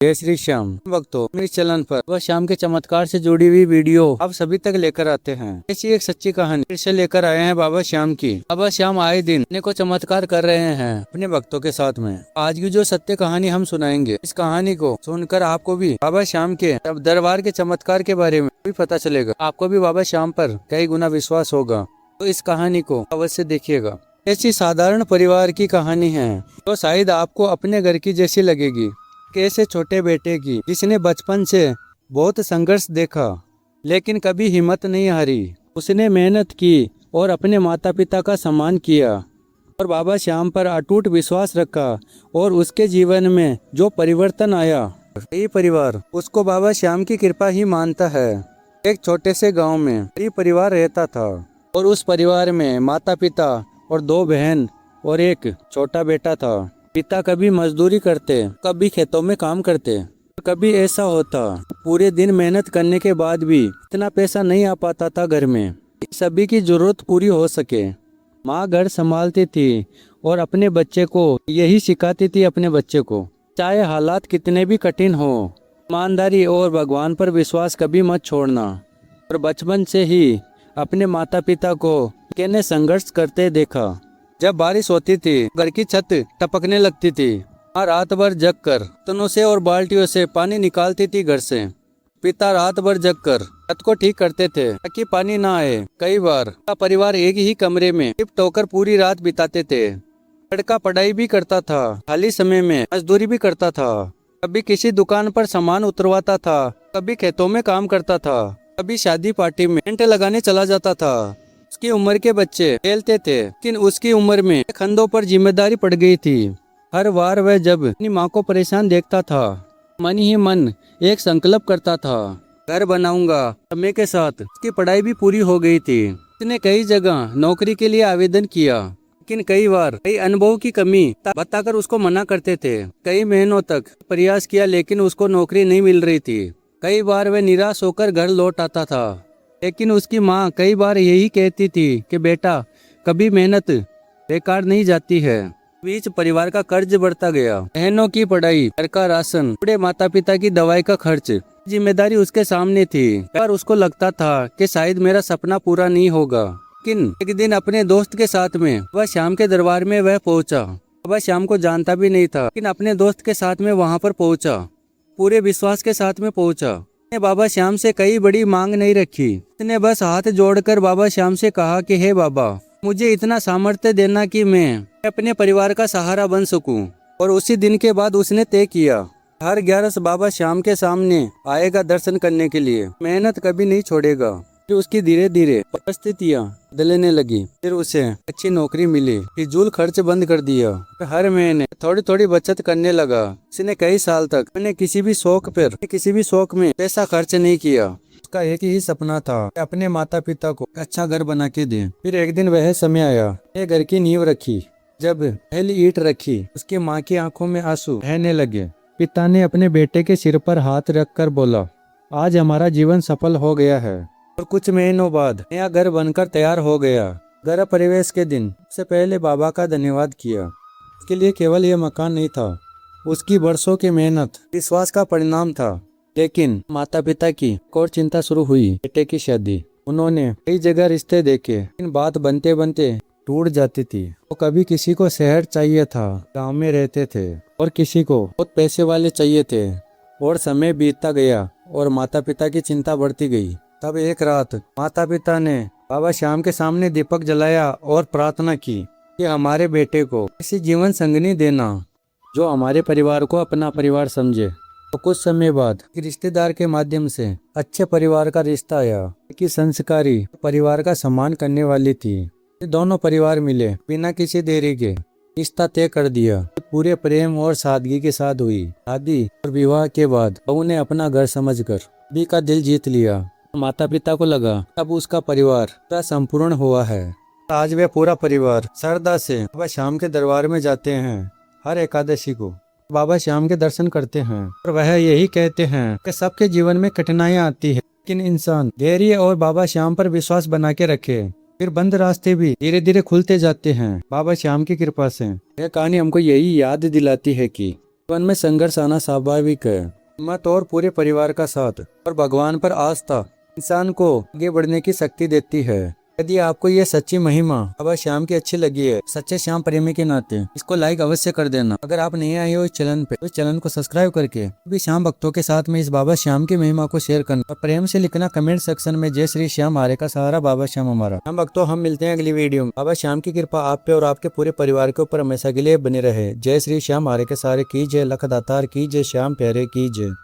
जय श्री श्याम भक्तों, मेरे चैनल पर वह शाम के चमत्कार से जुड़ी हुई वीडियो आप सभी तक लेकर आते हैं। ऐसी एक सच्ची कहानी फिर से लेकर आए हैं बाबा श्याम की। बाबा श्याम आए दिन अपने को चमत्कार कर रहे हैं अपने भक्तों के साथ में। आज की जो सत्य कहानी हम सुनाएंगे, इस कहानी को सुनकर आपको भी बाबा श्याम के दरबार के चमत्कार के बारे में भी पता चलेगा। आपको भी बाबा श्याम पर कई गुना विश्वास होगा, तो इस कहानी को अवश्य देखिएगा। ऐसी साधारण परिवार की कहानी है तो शायद आपको अपने घर की जैसी लगेगी। कैसे छोटे बेटे की जिसने बचपन से बहुत संघर्ष देखा लेकिन कभी हिम्मत नहीं हारी। उसने मेहनत की और अपने माता पिता का सम्मान किया और बाबा श्याम पर अटूट विश्वास रखा और उसके जीवन में जो परिवर्तन आया, ये परिवार उसको बाबा श्याम की कृपा ही मानता है। एक छोटे से गांव में गरीब परिवार रहता था और उस परिवार में माता पिता और 2 बहन और एक छोटा बेटा था। पिता कभी मजदूरी करते, कभी खेतों में काम करते। कभी ऐसा होता पूरे दिन मेहनत करने के बाद भी इतना पैसा नहीं आ पाता था घर में सभी की जरूरत पूरी हो सके। माँ घर संभालती थी और अपने बच्चे को यही सिखाती थी अपने बच्चे को, चाहे हालात कितने भी कठिन हो, ईमानदारी और भगवान पर विश्वास कभी मत छोड़ना। और बचपन से ही अपने माता पिता को कहने संघर्ष करते देखा। जब बारिश होती थी घर की छत टपकने लगती थी। माँ रात भर जगकर तनों से और बाल्टियों से पानी निकालती थी घर से। पिता रात भर जगकर छत को ठीक करते थे ताकि पानी ना आए। कई बार परिवार एक ही कमरे में लिपट होकर पूरी रात बिताते थे। लड़का पढ़ाई भी करता था, खाली समय में मजदूरी भी करता था। कभी किसी दुकान पर सामान उतरवाता था, कभी खेतों में काम करता था, कभी शादी पार्टी में टेंट लगाने चला जाता था। उसकी उम्र के बच्चे खेलते थे लेकिन उसकी उम्र में कंधों पर जिम्मेदारी पड़ गई थी। हर बार वह जब अपनी माँ को परेशान देखता था, मन ही मन एक संकल्प करता था, घर बनाऊंगा। समय के साथ उसकी पढ़ाई भी पूरी हो गई थी। उसने कई जगह नौकरी के लिए आवेदन किया लेकिन कई बार कई अनुभव की कमी बताकर उसको मना करते थे। कई महीनों तक प्रयास किया लेकिन उसको नौकरी नहीं मिल रही थी। कई बार वह निराश होकर घर लौट आता था लेकिन उसकी माँ कई बार यही कहती थी कि बेटा, कभी मेहनत बेकार नहीं जाती है। बीच परिवार का कर्ज बढ़ता गया, बहनों की पढ़ाई, घर का राशन, बूढ़े माता पिता की दवाई का खर्च, जिम्मेदारी उसके सामने थी। पर उसको लगता था कि शायद मेरा सपना पूरा नहीं होगा। लेकिन एक दिन अपने दोस्त के साथ में वह श्याम के दरबार में वह पहुंचा। वह श्याम को जानता भी नहीं था लेकिन अपने दोस्त के साथ में वहां पर पहुंचा, पूरे विश्वास के साथ में पहुंचा। ने बाबा श्याम से कई बड़ी मांग नहीं रखी। उसने बस हाथ जोड़कर बाबा श्याम से कहा कि हे बाबा, मुझे इतना सामर्थ्य देना कि मैं अपने परिवार का सहारा बन सकूं। और उसी दिन के बाद उसने तय किया, हर 11 बाबा श्याम के सामने आएगा दर्शन करने के लिए, मेहनत कभी नहीं छोड़ेगा। फिर उसकी धीरे धीरे परिस्थितियाँ बदलने लगी। फिर उसे अच्छी नौकरी मिली, फिजूल खर्च बंद कर दिया, हर महीने थोड़ी थोड़ी बचत करने लगा। उसने कई साल तक अपने किसी भी शौक में पैसा खर्च नहीं किया। उसका एक ही सपना था कि अपने माता पिता को अच्छा घर बना के दे। फिर एक दिन वह समय आया, ये घर की नींव रखी। जब पहली ईंट रखी, उसकी माँ की आंखों में आंसू बहने लगे। पिता ने अपने बेटे के सिर पर हाथ रखकर बोला, आज हमारा जीवन सफल हो गया है। और कुछ महीनों बाद नया घर बनकर तैयार हो गया। घर प्रवेश के दिन सबसे पहले बाबा का धन्यवाद किया। उसके लिए केवल यह मकान नहीं था, उसकी वर्षों की मेहनत, विश्वास का परिणाम था। लेकिन माता पिता की एक और चिंता शुरू हुई, बेटे की शादी। उन्होंने कई जगह रिश्ते देखे लेकिन बात बनते बनते टूट जाती थी। वो कभी किसी को शहर चाहिए था, गांव में रहते थे, और किसी को बहुत पैसे वाले चाहिए थे। और समय बीतता गया और माता पिता की चिंता बढ़ती गई। तब एक रात माता पिता ने बाबा श्याम के सामने दीपक जलाया और प्रार्थना की कि हमारे बेटे को ऐसी जीवन संगनी देना जो हमारे परिवार को अपना परिवार समझे। तो कुछ समय बाद एक रिश्तेदार के माध्यम से अच्छे परिवार का रिश्ता आया कि संस्कारी परिवार का सम्मान करने वाली थी। दोनों परिवार मिले, बिना किसी देरी के रिश्ता तय कर दिया। पूरे प्रेम और सादगी के साथ हुई शादी। और विवाह के बाद बहू ने अपना घर समझकर भी का दिल जीत लिया। माता पिता को लगा अब उसका परिवार पूरा संपूर्ण हुआ है। आज वे पूरा परिवार श्रद्धा से बाबा श्याम के दरबार में जाते हैं। हर एकादशी को बाबा श्याम के दर्शन करते हैं और वह यही कहते हैं कि सबके जीवन में कठिनाइयां आती है, लेकिन इंसान धैर्य और बाबा श्याम पर विश्वास बना के रखे, फिर बंद रास्ते भी धीरे धीरे खुलते जाते हैं बाबा श्याम की कृपा से। यह कहानी हमको यही याद दिलाती है कि जीवन में संघर्ष आना स्वाभाविक है। हिम्मत और पूरे परिवार का साथ और भगवान पर आस्था इंसान को आगे बढ़ने की शक्ति देती है। यदि आपको ये सच्ची महिमा बाबा श्याम की अच्छी लगी है, सच्चे श्याम प्रेमी के नाते इसको लाइक अवश्य कर देना। अगर आप नए आए हो इस चैनल पे तो इस चैनल को सब्सक्राइब करके भी श्याम भक्तों के साथ में इस बाबा श्याम की महिमा को शेयर करना और प्रेम से लिखना कमेंट सेक्शन में जय श्री श्याम हमारे का सहारा बाबा श्याम हमारा। श्याम भक्तों, हम मिलते हैं अगली वीडियो में। बाबा श्याम की कृपा आप पे और आपके पूरे परिवार के ऊपर हमेशा के लिए बनी रहे। जय श्री श्याम हमारे के सहारे की जय, लख दातार की जय, श्याम प्यारे की जय।